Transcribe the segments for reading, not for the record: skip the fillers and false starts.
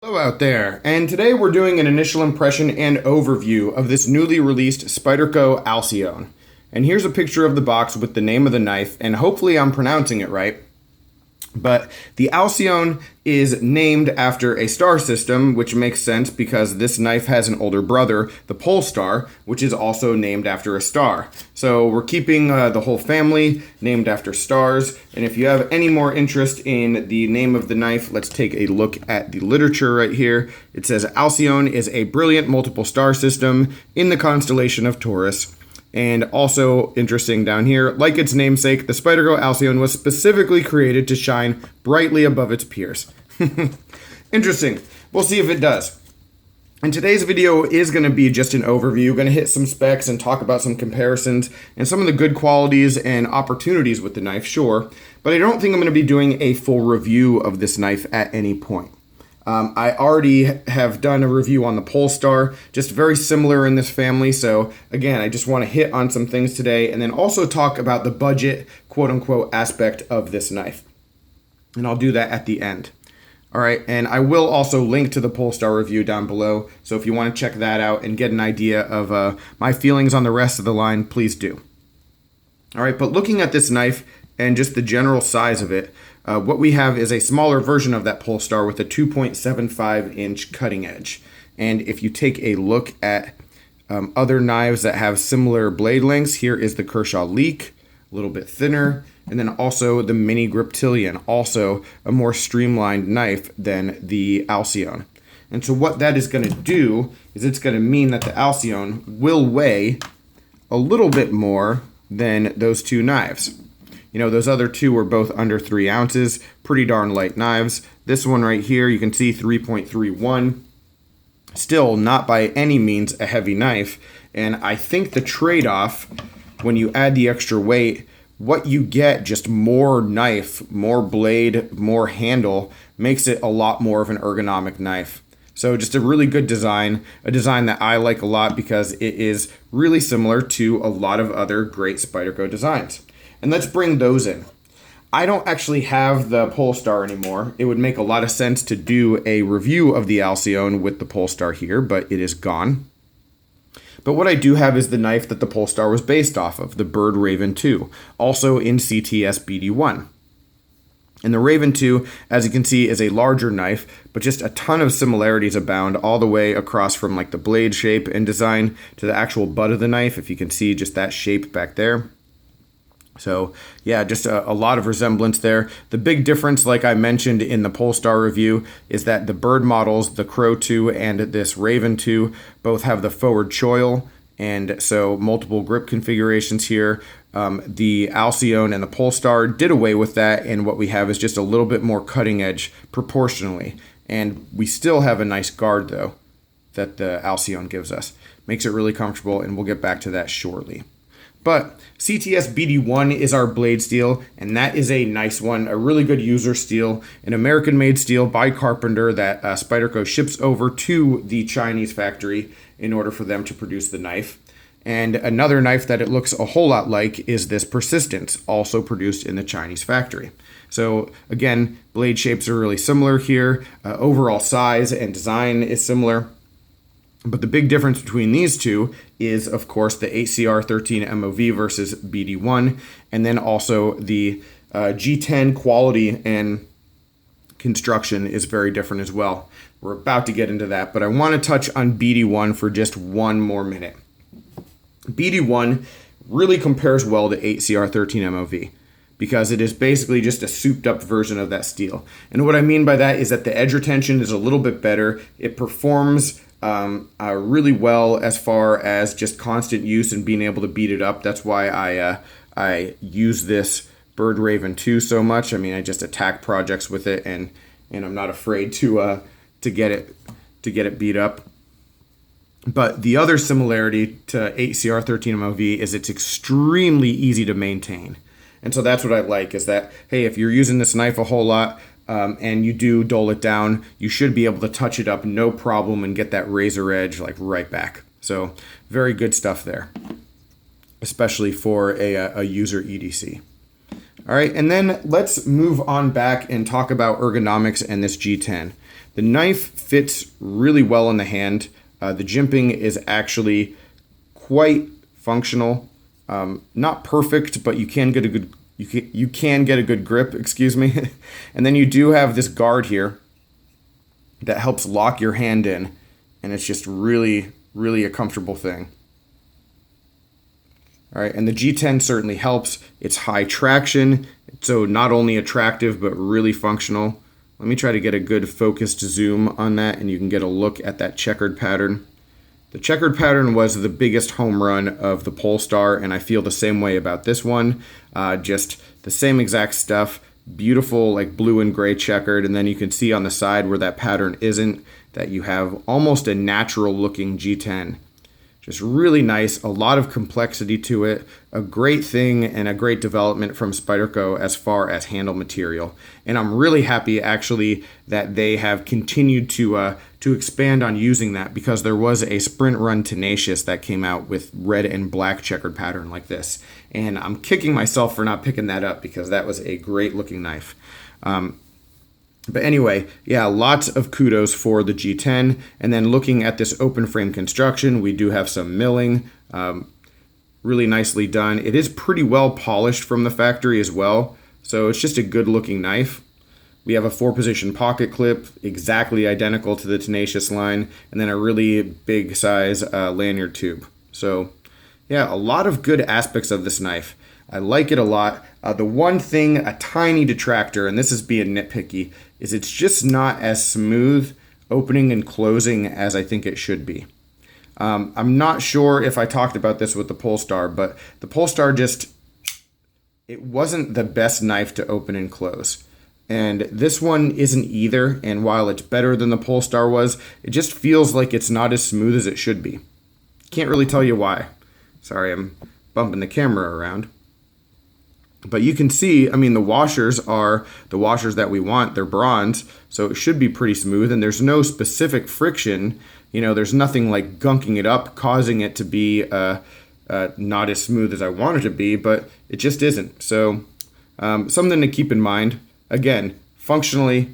Hello out there, and today we're doing an initial impression and overview of this newly released Spyderco Alcyone. And here's a picture of the box with the name of the knife, and hopefully I'm pronouncing it right. But the Alcyone is named after a star system, which makes sense because this knife has an older brother, the Polestar, which is also named after a star. So we're keeping the whole family named after stars. And if you have any more interest in the name of the knife, let's take a look at the literature right here. It says Alcyone is a brilliant multiple star system in the constellation of Taurus. And also interesting down here, like its namesake, the Spyderco Alcyone was specifically created to shine brightly above its peers. Interesting. We'll see if it does. And today's video is going to be just an overview, going to hit some specs and talk about some comparisons and some of the good qualities and opportunities with the knife, sure. But I don't think I'm going to be doing a full review of this knife at any point. I already have done a review on the Polestar, just very similar in this family. So again, I just want to hit on some things today and then also talk about the budget, quote unquote, aspect of this knife. And I'll do that at the end. All right, and I will also link to the Polestar review down below. So if you want to check that out and get an idea of my feelings on the rest of the line, please do. All right, but looking at this knife and just the general size of it, what we have is a smaller version of that Polestar with a 2.75 inch cutting edge. And if you take a look at other knives that have similar blade lengths, here is the Kershaw Leek, a little bit thinner, and then also the Mini Griptilian, also a more streamlined knife than the Alcyone. And so what that is going to do is it's going to mean that the Alcyone will weigh a little bit more than those two knives. You know, those other two were both under 3 ounces, pretty darn light knives. This one right here, you can see 3.31. Still not by any means a heavy knife. And I think the trade-off, when you add the extra weight, what you get, just more knife, more blade, more handle, makes it a lot more of an ergonomic knife. So just a really good design, a design that I like a lot because it is really similar to a lot of other great Spyderco designs. And let's bring those in. I don't actually have the Polestar anymore. It would make a lot of sense to do a review of the Alcyone with the Polestar here, but it is gone. But what I do have is the knife that the Polestar was based off of, the Bird Raven 2, also in CTS BD1. And the Raven 2, as you can see, is a larger knife, but just a ton of similarities abound all the way across from like the blade shape and design to the actual butt of the knife, if you can see just that shape back there. So yeah, just a lot of resemblance there. The big difference, like I mentioned in the Polestar review, is that the Bird models, the Crow 2 and this Raven 2, both have the forward choil, and so multiple grip configurations here. The Alcyone and the Polestar did away with that, and what we have is just a little bit more cutting edge proportionally. And we still have a nice guard though that the Alcyone gives us. Makes it really comfortable, and we'll get back to that shortly. But CTS BD1 is our blade steel, and that is a nice one, a really good user steel, an American-made steel by Carpenter that Spyderco ships over to the Chinese factory in order for them to produce the knife. And another knife that it looks a whole lot like is this Persistence, also produced in the Chinese factory. So again, blade shapes are really similar here. Overall size and design is similar. But the big difference between these two is, of course, the HCR 13 MOV versus BD1, and then also the G10 quality and construction is very different as well. We're about to get into that, but I want to touch on BD1 for just one more minute. BD1 really compares well to HCR 13 MOV because it is basically just a souped up version of that steel. And what I mean by that is that the edge retention is a little bit better. It performs really well as far as just constant use and being able to beat it up. That's why I use this Bird Raven 2 so much. I mean, I just attack projects with it, and I'm not afraid to get it beat up. But the other similarity to HCR 13 MOV is it's extremely easy to maintain. And so that's what I like, is that, hey, if you're using this knife a whole lot, and you do dull it down, you should be able to touch it up no problem and get that razor edge like right back. So very good stuff there, especially for a user EDC. All right, and then let's move on back and talk about ergonomics and this G10. The knife fits really well in the hand. The jimping is actually quite functional. Not perfect, but you can get a good grip, excuse me. And then you do have this guard here that helps lock your hand in, and it's just really, really a comfortable thing. All right, and the G10 certainly helps. It's high traction, so not only attractive, but really functional. Let me try to get a good focused zoom on that, and you can get a look at that checkered pattern. The checkered pattern was the biggest home run of the Polestar, and I feel the same way about this one. Just the same exact stuff. Beautiful, like blue and gray checkered, and then you can see on the side where that pattern isn't, that you have almost a natural looking G10. Just really nice, a lot of complexity to it, a great thing and a great development from Spyderco as far as handle material. And I'm really happy actually that they have continued to expand on using that, because there was a Sprint Run Tenacious that came out with red and black checkered pattern like this. And I'm kicking myself for not picking that up, because that was a great looking knife. But anyway, yeah, lots of kudos for the G10. And then looking at this open frame construction, we do have some milling, really nicely done. It is pretty well polished from the factory as well, so it's just a good looking knife. We have a 4-position pocket clip, exactly identical to the Tenacious line, and then a really big size lanyard tube. So yeah, a lot of good aspects of this knife. I like it a lot. The one thing, a tiny detractor, and this is being nitpicky, is it's just not as smooth opening and closing as I think it should be. I'm not sure if I talked about this with the Polestar, but the Polestar it wasn't the best knife to open and close. And this one isn't either, and while it's better than the Polestar was, it just feels like it's not as smooth as it should be. Can't really tell you why. Sorry, I'm bumping the camera around. But you can see, I mean, the washers are the washers that we want. They're bronze, so it should be pretty smooth, and there's no specific friction. You know, there's nothing like gunking it up, causing it to be not as smooth as I want it to be, but it just isn't. So something to keep in mind. Again, functionally,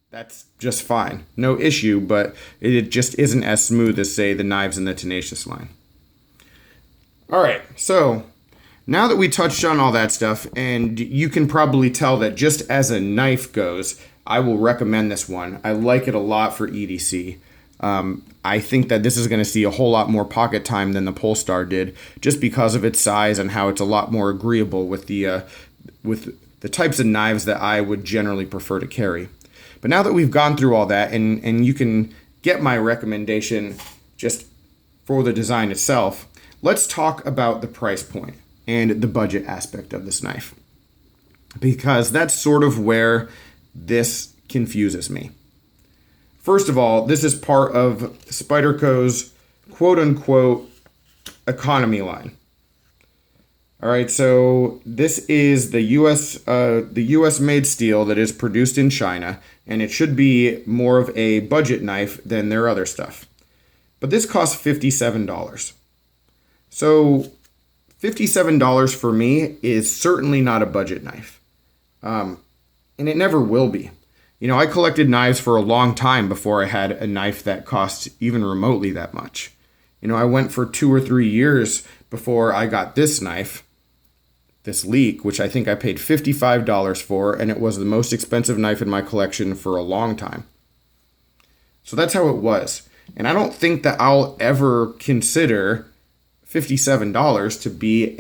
that's just fine. No issue, but it just isn't as smooth as, say, the knives in the Tenacious line. All right, so now that we touched on all that stuff, and you can probably tell that just as a knife goes, I will recommend this one. I like it a lot for EDC. I think that this is going to see a whole lot more pocket time than the Polestar did, just because of its size and how it's a lot more agreeable with the types of knives that I would generally prefer to carry. But now that we've gone through all that, and you can get my recommendation just for the design itself, let's talk about the price point and the budget aspect of this knife, because that's sort of where this confuses me. First of all, this is part of Spyderco's quote-unquote economy line. All right, so this is the U.S. made steel that is produced in China, and it should be more of a budget knife than their other stuff. But this costs $57. So $57 for me is certainly not a budget knife. And it never will be. You know, I collected knives for a long time before I had a knife that cost even remotely that much. You know, I went for 2 or 3 years before I got this knife, this Leek, which I think I paid $55 for, and it was the most expensive knife in my collection for a long time. So that's how it was. And I don't think that I'll ever consider $57 to be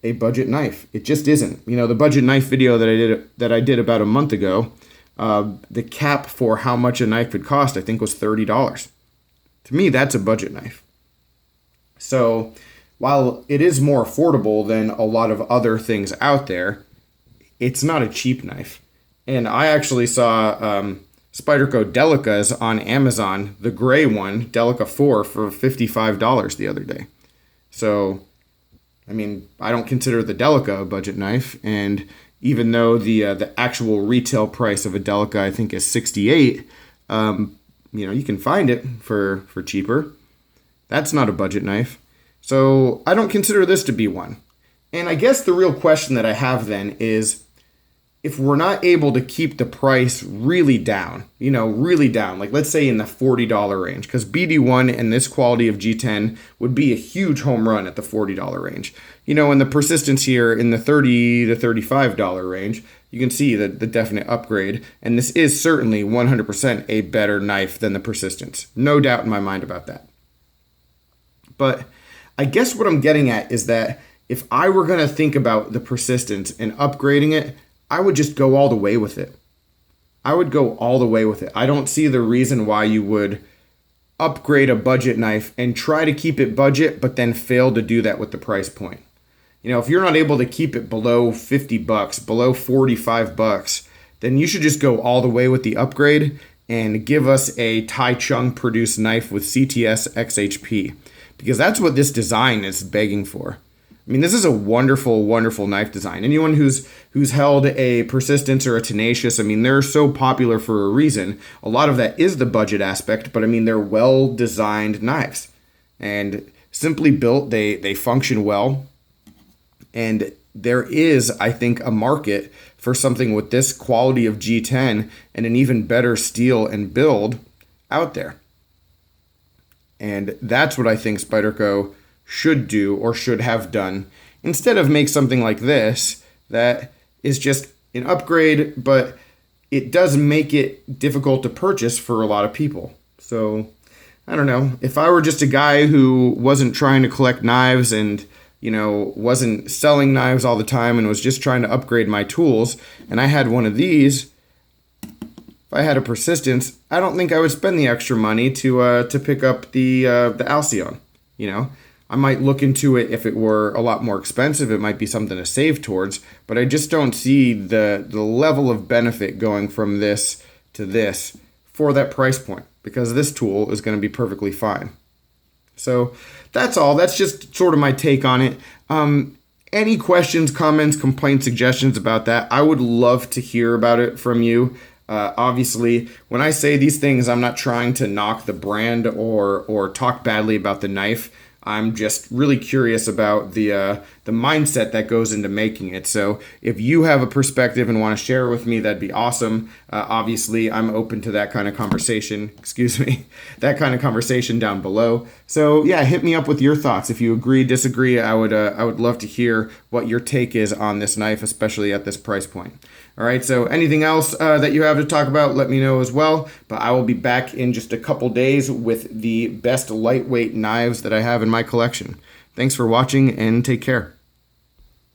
a budget knife. It just isn't. You know, the budget knife video that I did about a month ago, the cap for how much a knife could cost, I think, was $30. To me, that's a budget knife. So while it is more affordable than a lot of other things out there, it's not a cheap knife. And I actually saw Spyderco Delicas on Amazon, the gray one, Delica 4, for $55 the other day. So, I mean, I don't consider the Delica a budget knife, and even though the actual retail price of a Delica I think is $68, you know, you can find it for cheaper. That's not a budget knife. So I don't consider this to be one. And I guess the real question that I have then is, if we're not able to keep the price really down, really down, like let's say in the $40 range, because BD1 and this quality of G10 would be a huge home run at the $40 range. And the persistence here in the $30 to $35 range, you can see the definite upgrade. And this is certainly 100% a better knife than the persistence. No doubt in my mind about that. But I guess what I'm getting at is that if I were going to think about the persistence and upgrading it, I would just go all the way with it. I would go all the way with it. I don't see the reason why you would upgrade a budget knife and try to keep it budget, but then fail to do that with the price point. If you're not able to keep it below $50, below $45, then you should just go all the way with the upgrade and give us a Tai Chung produced knife with CTS XHP, because that's what this design is begging for. I mean, this is a wonderful, wonderful knife design. Anyone who's held a persistence or a tenacious, I mean, they're so popular for a reason. A lot of that is the budget aspect, but I mean, they're well-designed knives. And simply built, they function well. And there is, I think, a market for something with this quality of G10 and an even better steel and build out there. And that's what I think Spyderco should do or should have done, instead of make something like this that is just an upgrade, but it does make it difficult to purchase for a lot of people. So I don't know, if I were just a guy who wasn't trying to collect knives and wasn't selling knives all the time and was just trying to upgrade my tools, and I had one of these, if I had a persistence, I don't think I would spend the extra money to pick up the Alcyone. I might look into it if it were a lot more expensive. It might be something to save towards, but I just don't see the level of benefit going from this to this for that price point, because this tool is going to be perfectly fine. So that's all. That's just sort of my take on it. Any questions, comments, complaints, suggestions about that, I would love to hear about it from you. Obviously, when I say these things, I'm not trying to knock the brand or talk badly about the knife. I'm just really curious about the mindset that goes into making it. So if you have a perspective and want to share it with me, that'd be awesome. Obviously, I'm open to that kind of conversation. That kind of conversation down below. So yeah, hit me up with your thoughts. If you agree, disagree, I would love to hear what your take is on this knife, especially at this price point. All right, so anything else that you have to talk about, let me know as well. But I will be back in just a couple days with the best lightweight knives that I have in my collection. Thanks for watching and take care.